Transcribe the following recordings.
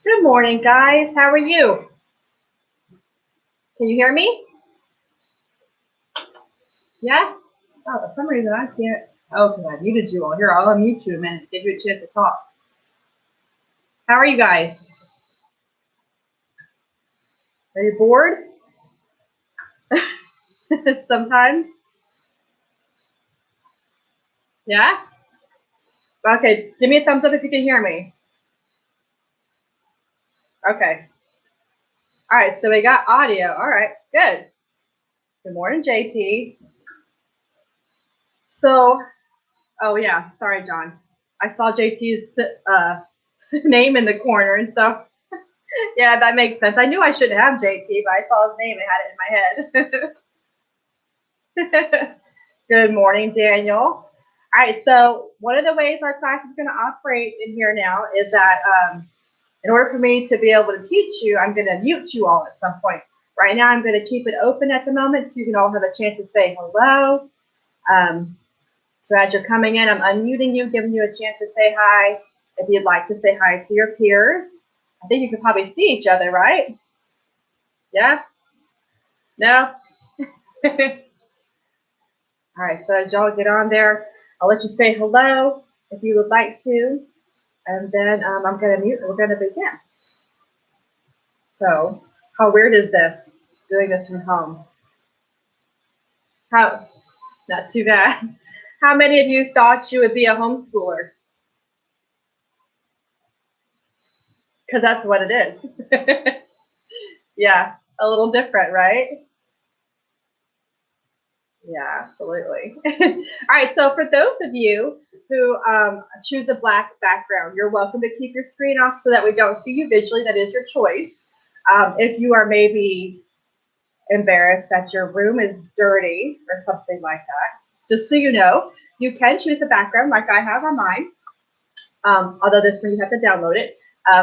Good morning, guys. How are you? Can you hear me? Yeah? Oh, for some reason I can't. Okay, I muted you all. Here, I'll unmute you a minute to give you a chance to talk. How are you guys? Are you bored? Sometimes? Yeah? Okay, give me a thumbs up if you can hear me. Okay. All right, so we got audio. All right, good. Good morning, JT. So, oh yeah, sorry, John. I saw JT's name in the corner, and so yeah, that makes sense. I knew I shouldn't have JT, but I saw his name and had it in my head. Good morning, Daniel. All right, so one of the ways our class is going to operate in here now is that in order for me to be able to teach you, I'm going to mute you all at some point. Right now, I'm going to keep it open at the moment so you can all have a chance to say hello. So as you're coming in, I'm unmuting you, giving you a chance to say hi. If you'd like to say hi to your peers, I think you can probably see each other, right? Yeah? No? All right, so as y'all get on there, I'll let you say hello if you would like to, and then I'm going to mute and we're going to begin. So how weird is this, doing this from home? How, not too bad. How many of you thought you would be a homeschooler? Because that's what it is. Yeah, a little different, right? Yeah, absolutely. All right, so for those of you who choose a black background, you're welcome to keep your screen off so that we don't see you visually. That is your choice. If you are maybe embarrassed that your room is dirty or something like that, just so you know, you can choose a background like I have on mine, although this one you have to download it,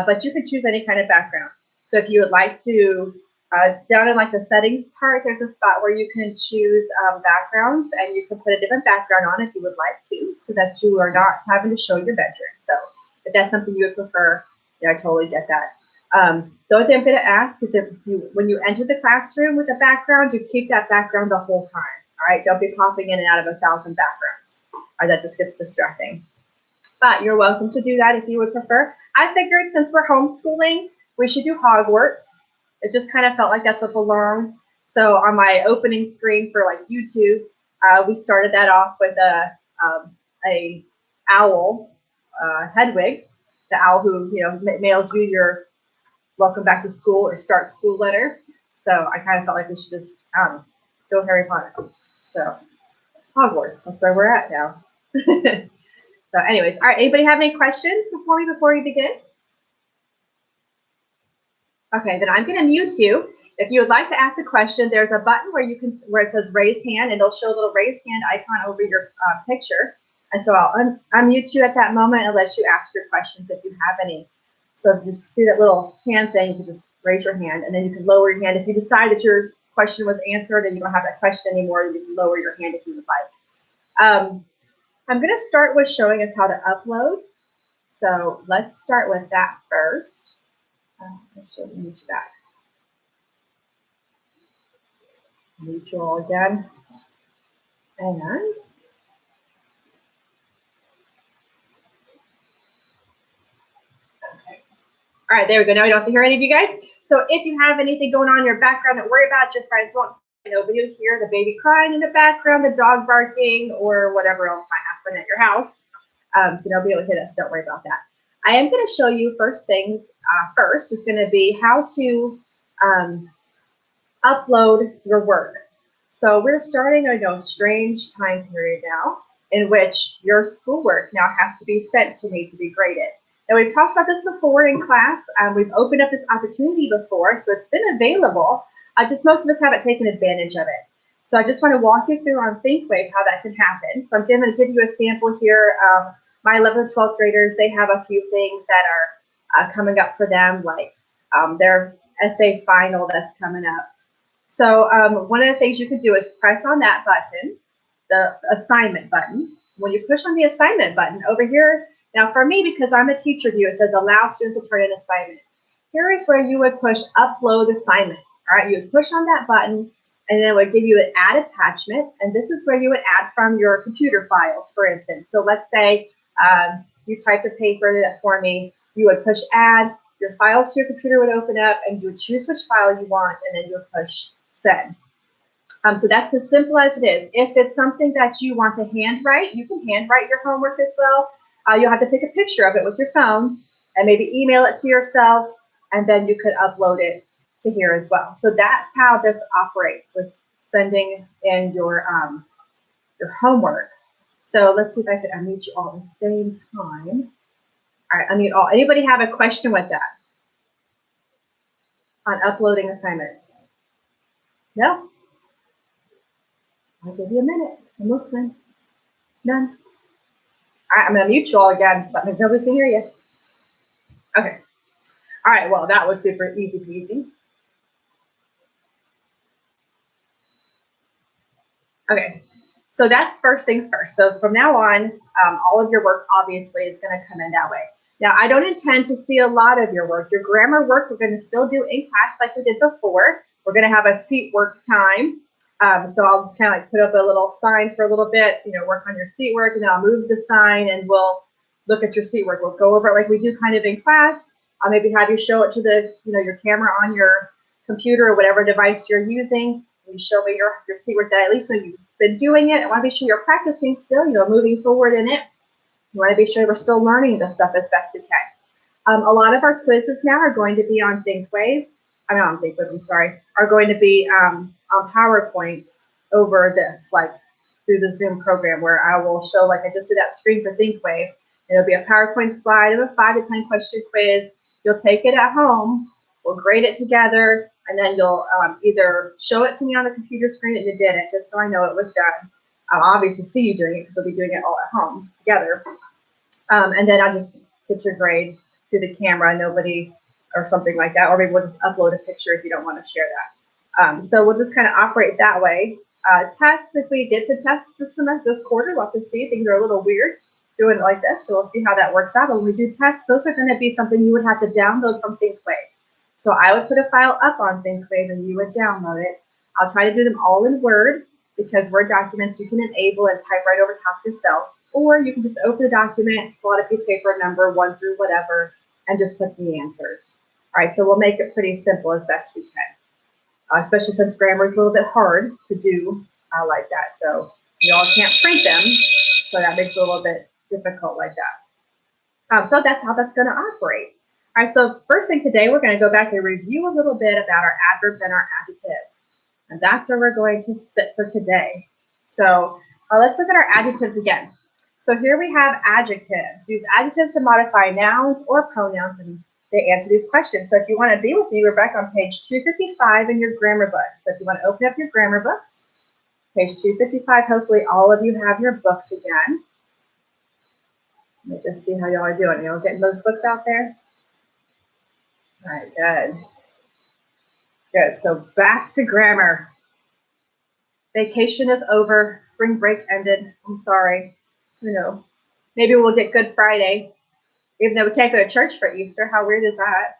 but you can choose any kind of background. So if you would like to, down in like the settings part, there's a spot where you can choose backgrounds, and you can put a different background on if you would like to, so that you are not having to show your bedroom. So if that's something you would prefer, yeah, I totally get that. The only thing I'm going to ask is when you enter the classroom with a background, you keep that background the whole time. All right, don't be popping in and out of 1,000 backgrounds. That just gets distracting. But you're welcome to do that if you would prefer. I figured since we're homeschooling, we should do Hogwarts. It just kind of felt like that's what belonged. So on my opening screen for like YouTube, we started that off with a owl, Hedwig, the owl who mails you your welcome back to school or start school letter. So I kind of felt like we should just go Harry Potter. So Hogwarts, that's where we're at now. So anyways, all right, anybody have any questions before we begin? Okay, then I'm going to mute you. If you would like to ask a question, there's a button where it says raise hand, and it'll show a little raised hand icon over your picture. And so I'll unmute you at that moment and let you ask your questions if you have any. So if you see that little hand thing, you can just raise your hand, and then you can lower your hand. If you decide that your question was answered and you don't have that question anymore, you can lower your hand if you would like. I'm going to start with showing us how to upload. So let's start with that first. Mute back. Mutual again. And okay. All right, there we go. Now we don't have to hear any of you guys. So if you have anything going on in your background that worry about, your friends won't nobody will hear the baby crying in the background, the dog barking, or whatever else might happen at your house. So nobody will hear this. Don't worry about that. I am going to show you first is going to be how to upload your work. So we're starting a strange time period now in which your schoolwork now has to be sent to me to be graded. Now we've talked about this before in class. We've opened up this opportunity before, so it's been available. Just most of us haven't taken advantage of it. So I just want to walk you through on ThinkWave how that can happen. So I'm going to give you a sample here. My 11th and 12th graders, they have a few things that are coming up for them, like their essay final that's coming up. So one of the things you can do is press on that button, the assignment button. When you push on the assignment button over here, now for me, because I'm a teacher view, it says allow students to turn in assignments. Here is where you would push upload assignment. All right, you would push on that button and then it would give you an add attachment. And this is where you would add from your computer files, for instance. So let's say you typed a paper for me, you would push add, your files to your computer would open up and you would choose which file you want and then you would push send. So that's as simple as it is. If it's something that you want to handwrite, you can handwrite your homework as well. You'll have to take a picture of it with your phone and maybe email it to yourself, and then you could upload it to here as well. So that's how this operates with sending in your homework. So let's see if I can unmute you all at the same time. All right, unmute all. Anybody have a question with that on uploading assignments? No? I'll give you a minute and listen. None? All right, I'm going to mute you all again so that means nobody can hear you. Okay. All right, well, that was super easy peasy. Okay, so that's first things first. So from now on, all of your work obviously is going to come in that way. Now, I don't intend to see a lot of your work. Your grammar work, we're going to still do in class like we did before. We're going to have a seat work time. So I'll just kind of like put up a little sign for a little bit, work on your seat work, and then I'll move the sign and we'll look at your seat work. We'll go over it like we do kind of in class. I'll maybe have you show it to the, your camera on your computer or whatever device you're using. You show me your seat work that at least so you've been doing it. I want to be sure you're practicing still, moving forward in it. You want to be sure we're still learning this stuff as best we can. A lot of our quizzes now are going to be on ThinkWave. Are going to be on PowerPoints over this, like through the Zoom program, where I will show, like I just did that screen for ThinkWave. It'll be a PowerPoint slide of a 5 to 10 question quiz. You'll take it at home, we'll grade it together, and then you'll either show it to me on the computer screen that you did it, just so I know it was done. I'll obviously see you doing it because we'll be doing it all at home together. And then I'll just get your grade through the camera, nobody, or something like that, or maybe we'll just upload a picture if you don't want to share that. So we'll just kind of operate that way. Tests, if we get to test this quarter, we'll have to see. Things are a little weird doing it like this, so we'll see how that works out. But when we do tests, those are going to be something you would have to download from ThinkWave. So I would put a file up on ThinkWave and you would download it. I'll try to do them all in Word, because Word documents you can enable and type right over top yourself. Or you can just open the document, pull out a piece of paper, number 1 through whatever, and just put the answers. All right, so we'll make it pretty simple as best we can, especially since grammar is a little bit hard to do like that. So you all can't print them, so that makes it a little bit difficult like that. So that's how that's going to operate. All right, so first thing today, we're going to go back and review a little bit about our adverbs and our adjectives. And that's where we're going to sit for today. So let's look at our adjectives again. So here we have adjectives. Use adjectives to modify nouns or pronouns, and they answer these questions. So if you want to be with me, we're back on page 255 in your grammar books. So if you want to open up your grammar books, page 255, hopefully all of you have your books again. Let me just see how y'all are doing. Y'all getting those books out there? All right, good. Good, so back to grammar. Vacation is over, spring break ended. I'm sorry. Maybe we'll get Good Friday, even though we can't go to church for Easter. How weird is that?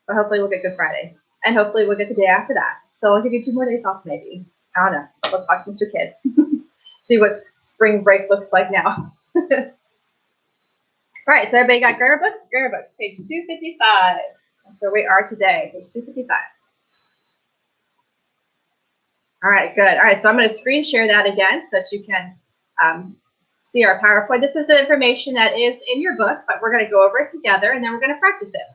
But hopefully we'll get Good Friday. And hopefully we'll get the day after that. So I'll give you 2 more days off maybe. I don't know. Let's talk to Mr. Kid. See what spring break looks like now. All right, so everybody got grammar books? Grammar books, page 255. That's where we are today, page 255. All right, good. All right, so I'm going to screen share that again so that you can see our PowerPoint. This is the information that is in your book, but we're going to go over it together and then we're going to practice it.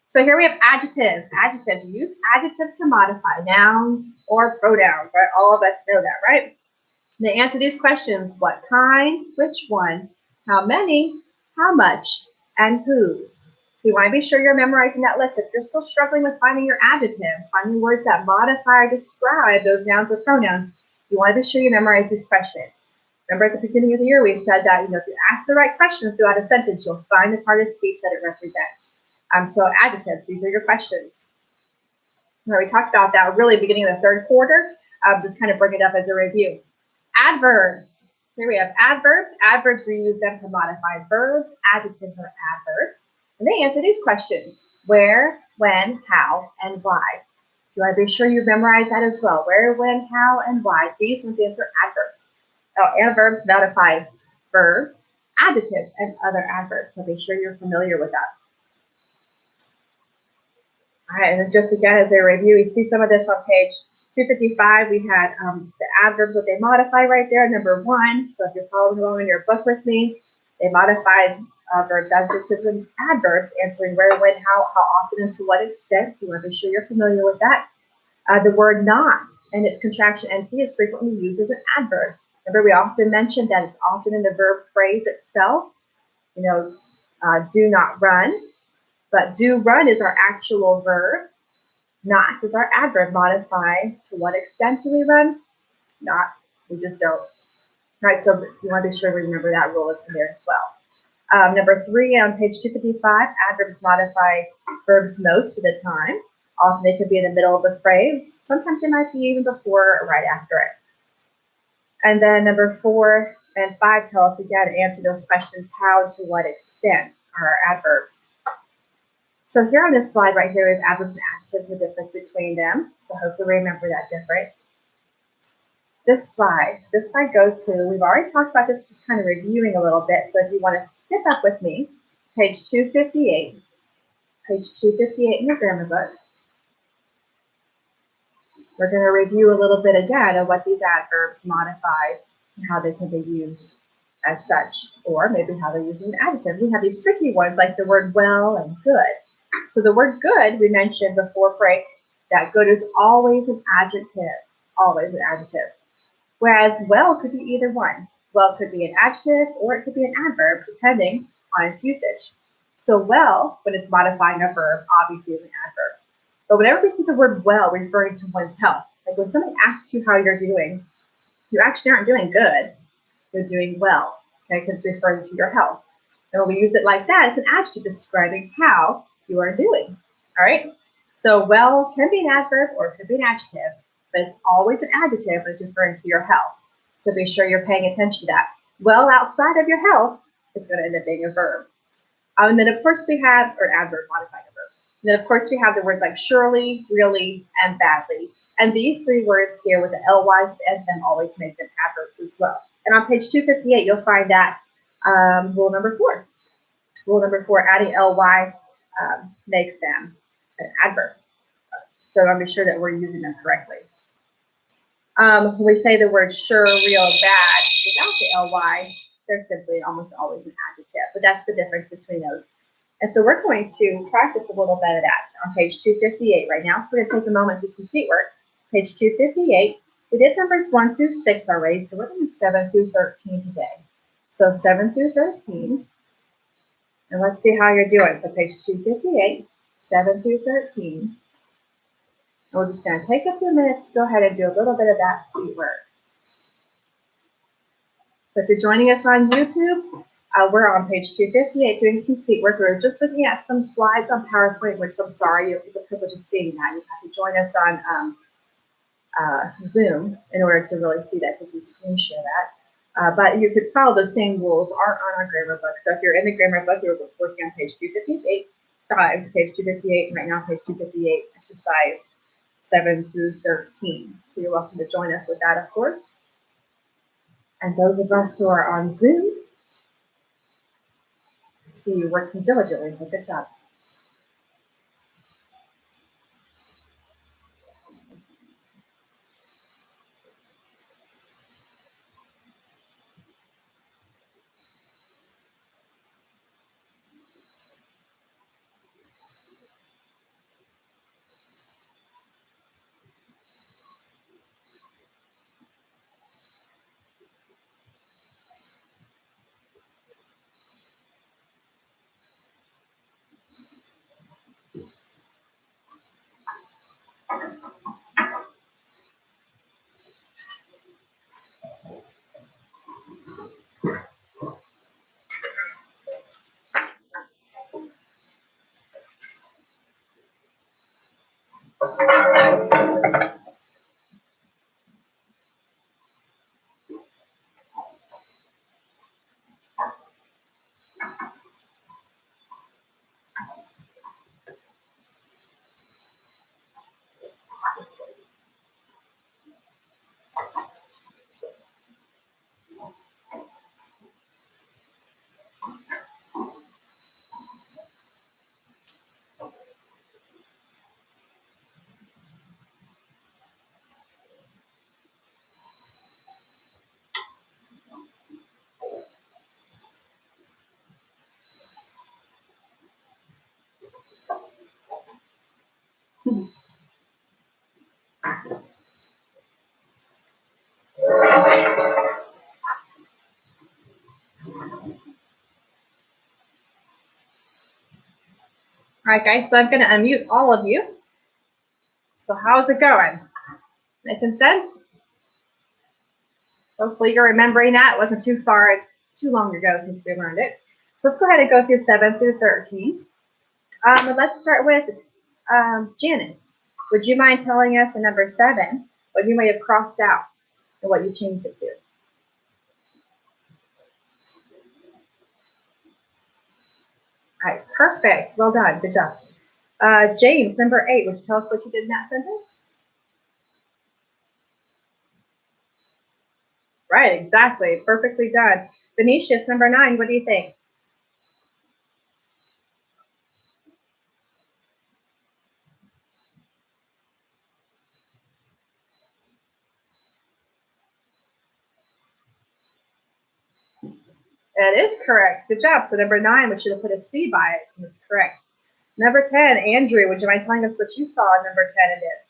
So here we have adjectives. Adjectives. You use adjectives to modify nouns or pronouns, right? All of us know that, right? They answer these questions: what kind, which one, how many, how much, and whose. So you want to be sure you're memorizing that list. If you're still struggling with finding your adjectives, finding words that modify or describe those nouns or pronouns, you want to be sure you memorize these questions. Remember at the beginning of the year, we said that if you ask the right questions throughout a sentence, you'll find the part of speech that it represents. So adjectives, these are your questions. Now, we talked about that really beginning of the third quarter. Just kind of bring it up as a review. Adverbs. Here we have adverbs. Adverbs, we use them to modify verbs. Adjectives are adverbs. And they answer these questions: where, when, how, and why. So I be sure you memorize that as well. Where, when, how, and why. These ones answer adverbs. Now, adverbs modify verbs, adjectives, and other adverbs. So be sure you're familiar with that. All right, and then just again as a review, we see some of this on page 255. We had the adverbs, what they modify right there, number 1. So if you're following along in your book with me, they modified verbs, adjectives, and adverbs, answering where, when, how often, and to what extent. So you want to be sure you're familiar with that. The word not and its contraction nt is frequently used as an adverb. Remember, we often mention that it's often in the verb phrase itself. Do not run. But do run is our actual verb. Not is our adverb. Modify: to what extent do we run? Not, we just don't. All right, so you want to be sure we remember that rule in there as well. Number 3 on page 255, adverbs modify verbs most of the time. Often they could be in the middle of the phrase. Sometimes they might be even before or right after it. And then number 4 and 5 tell us again, answer those questions: how, to what extent are our adverbs. So here on this slide right here, we have adverbs and adjectives, the difference between them. So hopefully remember that difference. This slide goes to, we've already talked about this, just kind of reviewing a little bit. So if you want to skip up with me, page 258. Page 258 in your grammar book. We're going to review a little bit again of what these adverbs modify and how they can be used as such, or maybe how they're used as an adjective. We have these tricky ones like the word well and good. So the word good, we mentioned before break, that good is always an adjective, always an adjective. Whereas well could be either one. Well could be an adjective or it could be an adverb, depending on its usage. So well, when it's modifying a verb, obviously is an adverb. But whenever we see the word well referring to one's health, like when somebody asks you how you're doing, you actually aren't doing good, you're doing well, okay, because it's referring to your health. And when we use it like that, it's an adjective describing how you are doing, all right? So well can be an adverb or it could be an adjective, but it's always an adjective when it's referring to your health. So be sure you're paying attention to that. Well outside of your health is going to end up being a verb. And then of course we have, or adverb modifying a verb. And then of course we have the words like surely, really, and badly. And these 3 words here with the ly's at the end of them always make them adverbs as well. And on page 258, you'll find that rule number 4. Rule number 4, adding ly makes them an adverb. So I'll be sure that we're using them correctly. When we say the word sure, real, bad without the ly, they're simply almost always an adjective. But that's the difference between those. And so we're going to practice a little bit of that on page 258 right now. So we're going to take a moment to do some seat work. Page 258. We did numbers 1 through 6 already, so we're going to do 7 through 13 today. So 7 through 13. And let's see how you're doing. So page 258, 7 through 13. And we're just going to take a few minutes to go ahead and do a little bit of that seat work. So if you're joining us on YouTube, we're on page 258 doing some seat work. We're just looking at some slides on PowerPoint, which I'm sorry, you have the privilege of seeing that. You have to join us on Zoom in order to really see that because we screen share that. But you could follow the same rules are on our grammar book. So if you're in the grammar book, you're working on page 258, page 258, and right now page 258, exercise 7 through 13. So you're welcome to join us with that, of course. And those of us who are on Zoom, see you working diligently, so good job. All right, guys, so I'm going to unmute all of you. So how's it going? Making sense? Hopefully you're remembering that. It wasn't too long ago since we learned it. So let's go ahead and go through 7 through 13. Let's start with Janice. Would you mind telling us in number 7 what you may have crossed out and what you changed it to? All right, perfect. Well done. Good job. James, number 8, would you tell us what you did in that sentence? Right, exactly. Perfectly done. Venetius, number 9, what do you think? That is correct. Good job. So number 9, we should have put a C by it. That's correct. Number 10, Andrew, would you mind telling us what you saw in number 10 and did?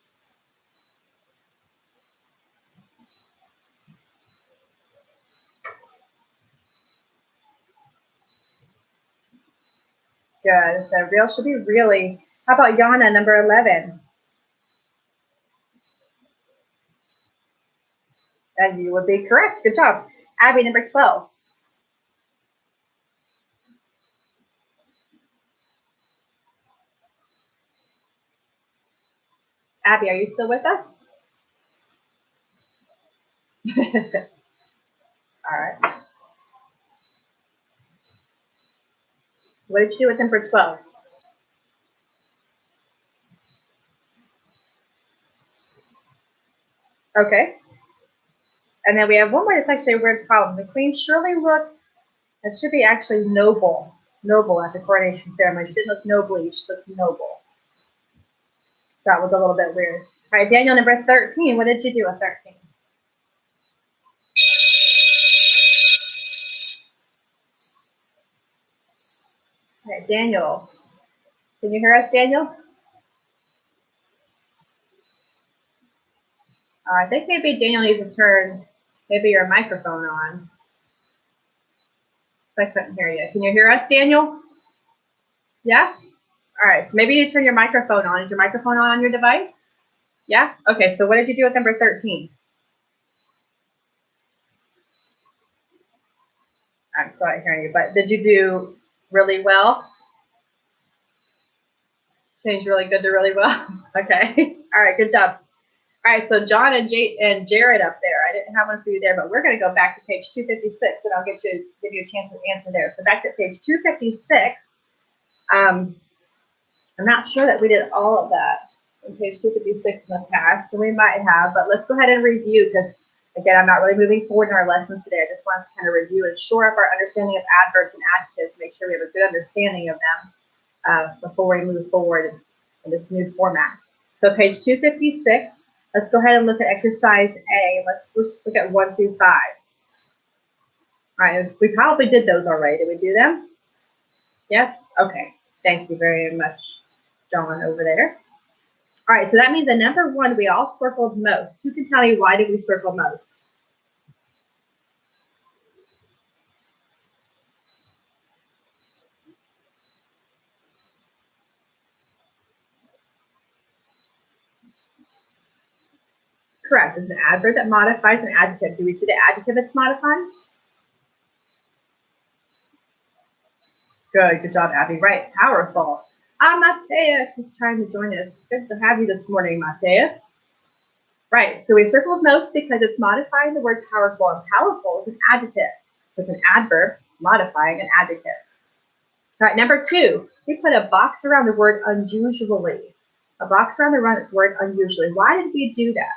Good. So real should be really. How about Yana, number 11? And you would be correct. Good job. Abby, number 12. Abby, are you still with us? All right. What did you do with number 12? Okay. And then we have one more that's actually a weird problem. The queen surely looked, it should be actually noble at the coronation ceremony. She didn't look nobly, she looked noble. So that was a little bit weird. All right, Daniel, number 13. What did you do with 13? All right, Daniel. Can you hear us, Daniel? I think maybe Daniel needs to turn maybe your microphone on. I couldn't hear you. Can you hear us, Daniel? Yeah? All right, so maybe you turn your microphone on. Is your microphone on your device? Yeah? Okay, so what did you do with number 13? I'm sorry hearing you, but did you do really well? Change really good to really well? Okay. All right, good job. All right, so John and Jared up there. I didn't have one for you there, but we're going to go back to page 256, and I'll give you a chance to answer there. So back to page 256. I'm not sure that we did all of that in page 256 in the past, and we might have, but let's go ahead and review because, again, I'm not really moving forward in our lessons today. I just want us to kind of review and shore up our understanding of adverbs and adjectives, make sure we have a good understanding of them before we move forward in this new format. So page 256, let's go ahead and look at exercise A. Let's look at 1 through 5. All right, we probably did those already. Did we do them? Yes? Okay. Thank you very much, John, over there. All right, so that means the number 1, we all circled most. Who can tell me why did we circle most? Correct. It's an adverb that modifies an adjective. Do we see the adjective it's modifying? Good job, Abby. Right, powerful. Mateus is trying to join us. Good to have you this morning, Mateus. Right, so we circled most because it's modifying the word powerful, and powerful is an adjective. So it's an adverb modifying an adjective. All right, number 2, we put a box around the word unusually. A box around the word unusually. Why did we do that?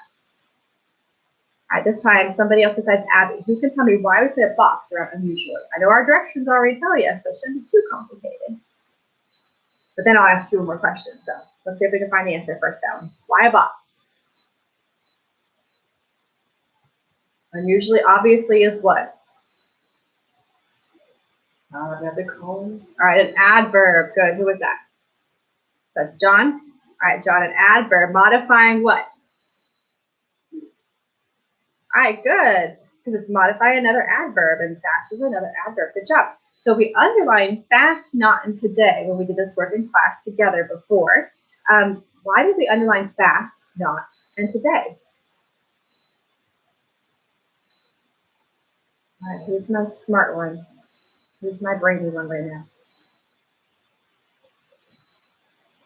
All right, this time somebody else besides Abby. Who can tell me why we put a box around unusually? I know our directions already tell you, so it shouldn't be too complicated. But then I'll ask 2 more questions. So let's see if we can find the answer first down. Why a box? Unusually, obviously, is what? Another colon. All right, an adverb. Good. Who was that? So John. All right, John, an adverb modifying what? All right, good. Because it's modifying another adverb, and fast is another adverb. Good job. So we underlined fast, not, and today when we did this work in class together before. Why did we underline fast, not, and today? All right, who's my smart one? Who's my brainy one right now?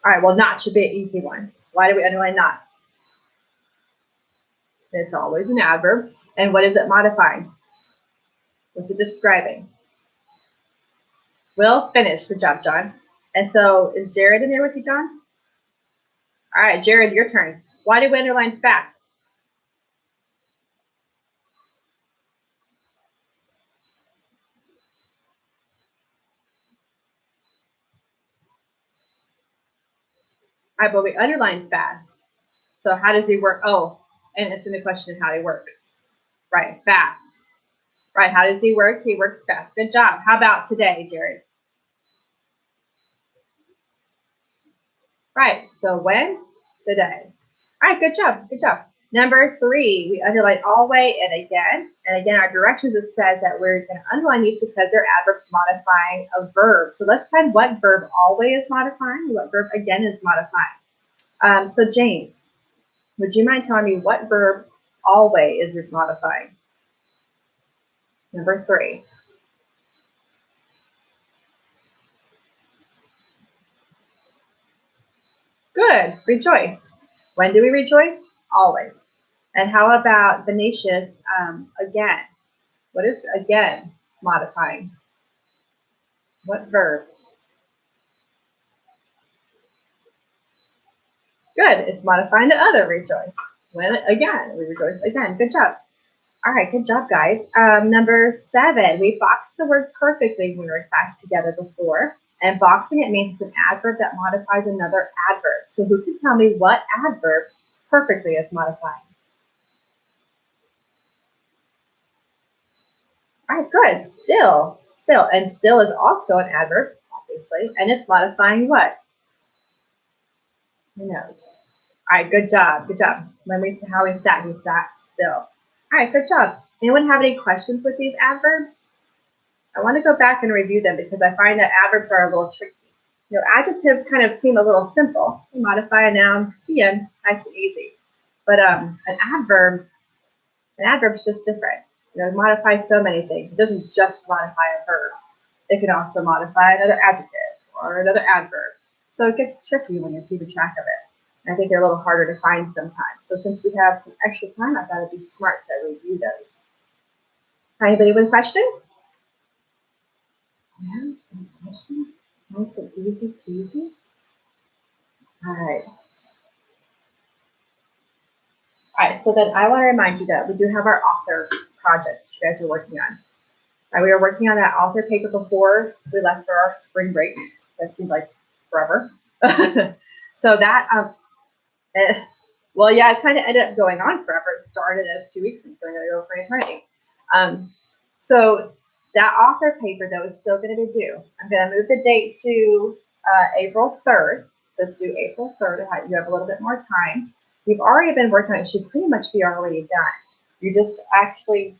All right, well, not should be an easy one. Why do we underline not? It's always an adverb. And what is it modifying? What's it describing? Will, finish. Good job, John. And so is Jared in there with you, John? All right, Jared, your turn. Why did we underline fast? All right, but we underlined fast. So how does he work? Oh, and answering the question how he works. Right, fast. Right, how does he work? He works fast. Good job. How about today, Jared? Right, so when? Today. All right, good job, good job. Number 3, we underline always and again. And again, our directions, it says that we're going to underline these because they're adverbs modifying a verb. So let's find what verb always is modifying and what verb again is modifying. So James, would you mind telling me what verb always is modifying? Number 3. Good, rejoice. When do we rejoice? Always. And how about Venetius, again? What is again modifying? What verb? Good, it's modifying the other rejoice. When again, we rejoice again. Good job. All right, good job, guys. Number 7, we boxed the word perfectly when we were in class together before. And boxing, it means it's an adverb that modifies another adverb. So who can tell me what adverb perfectly is modifying? All right, good. Still. And still is also an adverb, obviously. And it's modifying what? Who knows? All right, good job. Good job. Let me see how he sat. He sat still. All right, good job. Anyone have any questions with these adverbs? I want to go back and review them because I find that adverbs are a little tricky. You know, adjectives kind of seem a little simple. You modify a noun, the end, nice and easy. But an adverb is just different. You know, it modifies so many things. It doesn't just modify a verb. It can also modify another adjective or another adverb. So it gets tricky when you're keeping track of it. I think they're a little harder to find sometimes. So since we have some extra time, I thought it'd be smart to review those. Anybody with a question? Yeah, question. Nice and easy peasy. All right. All right, so then I want to remind you that we do have our author project that you guys are working on. We were working on that author paper before we left for our spring break. That seemed like forever. So that, well, yeah, it kind of ended up going on forever. It started as 2 weeks and it's going to go for an eternity. So that author paper, though, is still going to be due. I'm going to move the date to April 3rd. So it's due April 3rd. You have a little bit more time. You've already been working on it. It should pretty much be already done. You just actually,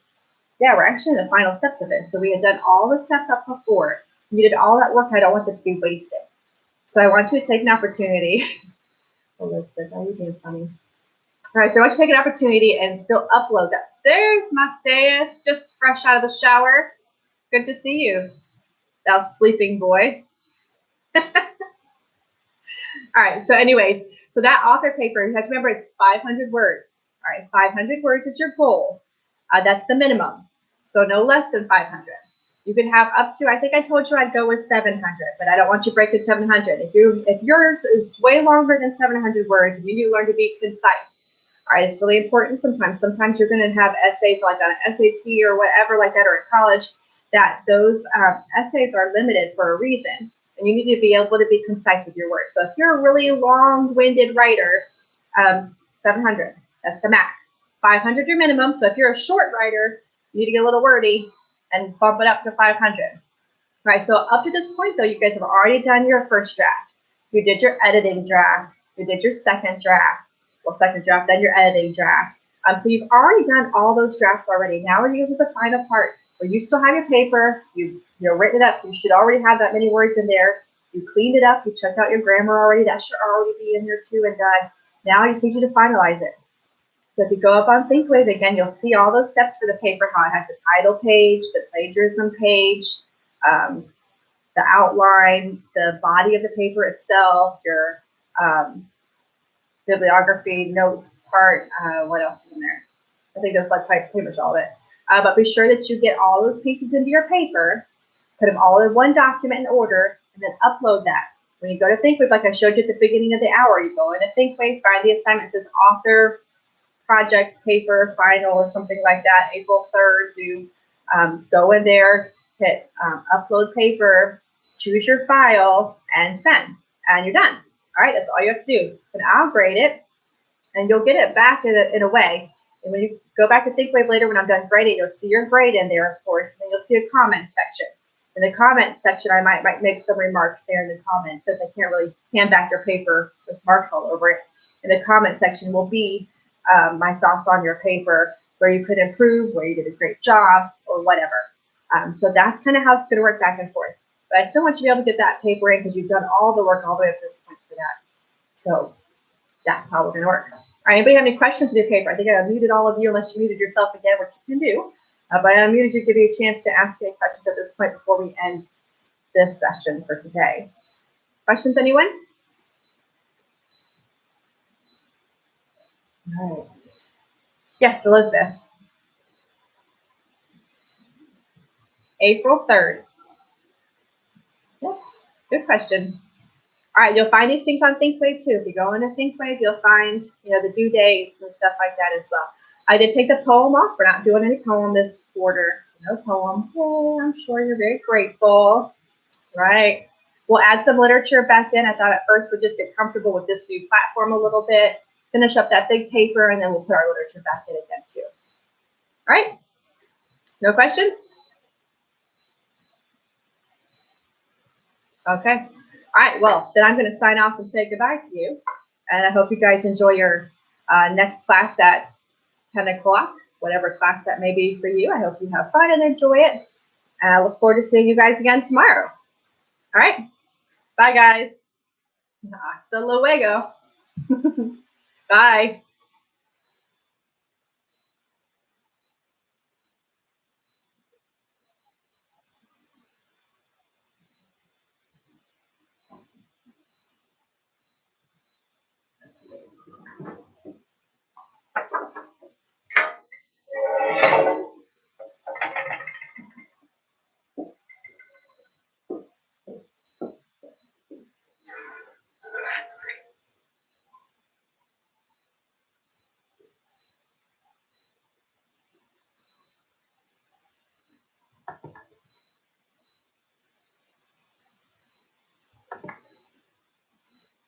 yeah, we're actually in the final steps of it. So we had done all the steps up before. You did all that work. I don't want it to be wasted. So I want you to take an opportunity. Elizabeth, are you being funny? All right, so I want you to take an opportunity and still upload that. There's Mateus, just fresh out of the shower. Good to see you, thou sleeping boy. All right. So anyways, so that author paper, you have to remember it's 500 words. All right. 500 words is your goal. That's the minimum. So no less than 500. You can have up to, I think I told you I'd go with 700, but I don't want you breaking 700. If yours is way longer than 700 words, you need to learn to be concise. All right, it's really important sometimes. Sometimes you're going to have essays like on an SAT or whatever like that, or in college, that those essays are limited for a reason. And you need to be able to be concise with your words. So if you're a really long-winded writer, 700, that's the max. 500 your minimum. So if you're a short writer, you need to get a little wordy and bump it up to 500. All right, so up to this point, though, you guys have already done your first draft. You did your editing draft. You did your second draft. Well, second draft, then your editing draft. So you've already done all those drafts already. Now we're using the final part where you still have your paper. You're written it up. You should already have that many words in there. You cleaned it up. You checked out your grammar already. That should already be in there too and done. Now I just need you to finalize it. So if you go up on ThinkWave, again, you'll see all those steps for the paper, how it has the title page, the plagiarism page, the outline, the body of the paper itself, your bibliography, notes part, what else is in there? I think that's like pretty much all of it. But be sure that you get all those pieces into your paper, put them all in one document in order, and then upload that. When you go to ThinkWave, like I showed you at the beginning of the hour, you go into ThinkWave, find the assignment that says author, project, paper, final, or something like that, April 3rd, due. Go in there, hit upload paper, choose your file, and send. And you're done. All right, that's all you have to do. And I'll grade it, and you'll get it back in a way. And when you go back to ThinkWave later, when I'm done grading, you'll see your grade in there, of course, and then you'll see a comment section. In the comment section, I might make some remarks there in the comments, since I can't really hand back your paper with marks all over it. In the comment section will be my thoughts on your paper, where you could improve, where you did a great job, or whatever. So that's kind of how it's going to work back and forth. But I still want you to be able to get that paper in because you've done all the work all the way up to this point for that. So that's how we're going to work. All right, anybody have any questions with your paper? I think I unmuted all of you unless you muted yourself again, which you can do. But I unmuted you to give you a chance to ask any questions at this point before we end this session for today. Questions, anyone? All right. Yes, Elizabeth. April 3rd. Yep, good question. All right, you'll find these things on ThinkWave too. If you go into ThinkWave, you'll find, the due dates and stuff like that as well. I did take the poem off. We're not doing any poem this quarter. So no poem. Yay, I'm sure you're very grateful. Right. We'll add some literature back in. I thought at first we'd just get comfortable with this new platform a little bit, finish up that big paper, and then we'll put our literature back in again too. All right. No questions? Okay. All right, well, then I'm going to sign off and say goodbye to you. And I hope you guys enjoy your next class at 10 o'clock, whatever class that may be for you. I hope you have fun and enjoy it. And I look forward to seeing you guys again tomorrow. All right. Bye, guys. Hasta luego. Bye.